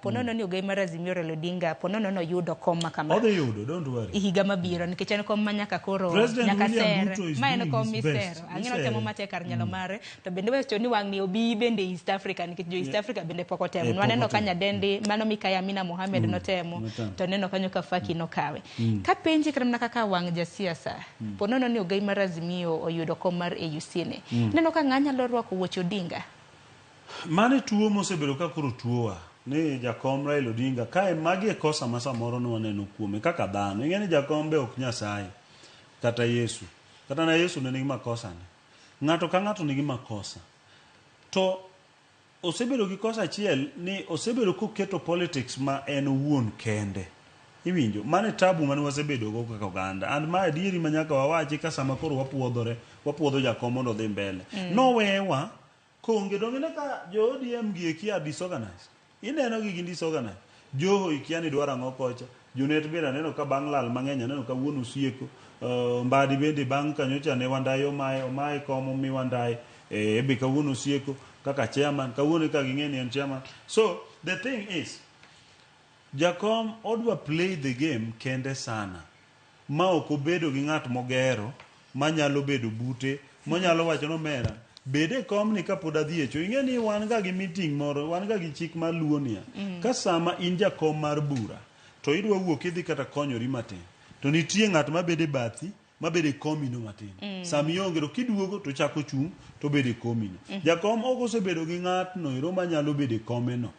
Ponono ni ogai mar Azimio Raila Odinga ponono no yudo kom makama. Odhi yudo, don't worry. Higa mabiro nikech en kom manyaka koro nyaka ser. Ma en kom misero. Ang'ino temo matek kar nyalo mare to bende wecho ni wang' ni obi bende East Africa nikech jo East Africa bende pok otemo. Waneno ka nyadendi mano Mikaya Amina Mohamed notemo to neno kanyo ka Faki nokawe. Ka penji kramna kaka wang' jasiasa. Ponono ni ogai mar Azimio oyudo kom mar AUC ne. Neno ka ng'anya lo rwako wuoch Odinga. Mane tuo mosebedo ka koro tuowa. Ni jakom Raila Odinga kae magi e kosa ma samoro no waneno kuome kaka dhano. Ing'eni jakom be ok Nyasaye kata Yesu. Kata na Yesu ne nigi makosa ne. Ng'ato ka ng'ato nigi makosa. To osebedo gi kosa achiel ni osebedo koketo politics ma en wuon kende. Iwinjo mane tabu mane wasebedo go kaka oganda. And ma adieri manyaka wawachi ka sama koro wapuodho jakom mondo dhi mbele. No wewa konge dongene ka jo ODM gi kia disorganize. Ineno gi disorganize. Joho ikiani dwara ngokocha. Junet bira neno ka bang' lal mang'eny neno ka wuon osieko. Mbadi bende bang' kanyocha ne wandayo omae komo mi wandaye. Ebe ka wuon osieko kaka chairman. Ka wuon ka ging'eni en chairman. So the thing is jakom odwa play the game kende sana. Ma ok obedo gi ng'at mogero manyalo bedo bute, monyalo wacho no mera. Bede kom ni kapod adhi echo. Ing'eni wan ga gi meeting moro, wan ga gi chik mar luonia. Ka sama in jakom mar bura, to idwa wuok idhi kata konyori matin. To nitie ng'at mabede bathi, mabede komino matin. Sama ionge to kiduogo to chako chung to bede komino. Jakom ok osebedo gi ng'atno ero manyalo bede komeno.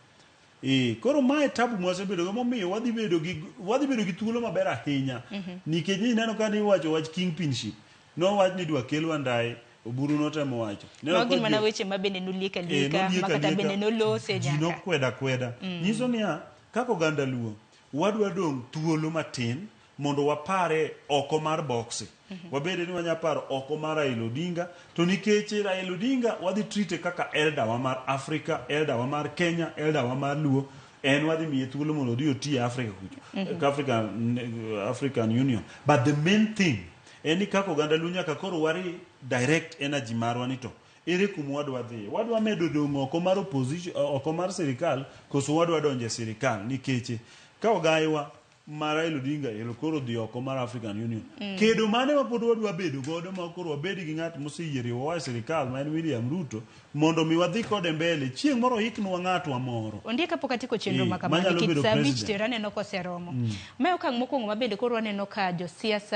Koro mae tabu mwasebedo go momiyo wadhi bedo gi thuolo maber ahinya. Nikech ni neno ka ni wacho wach kingpinship. No wach ni dwa kel Wandaye oburu notemo wacho. Nogi mana weche mabende nolieka makata bende nolose nyaka. Jino kweda. Nyiso niya kako ganda luo wadwa dong thuolo matin mondo wapare oko mar boxe. Wabede ni wanya paro oko mar Raila Odinga to nikech Raila Odinga wadhi treat kaka elder wa mar Africa, elder wa mar Kenya, elder wa mar Luo. En wadhi miye thuolo mondo odhi oti Africa kucho. African Union. But the main thing eni kako ganda lunya ka koro wari direct energy marwa nito ere kum wadwa dhi wadwa medo dongo oko mar opposition oko mar sirikal koso wadwa donje sirikal nikeche ka ogaiwa mar Raila Odinga elo koro dhi oko mar African Union kedo mane mapod wadwa bedo godo ma koro wabedi gi ng'at moseyiere wa sirikal ma en William Ruto mondo mi wadhi kode mbele chieng' moro hiknwa ng'ato amoro Ondiek kapok atiko chenro makamano nikech sabich terane no koseromo. Mae okang' mokwongo mabende koro waneno ka josiasa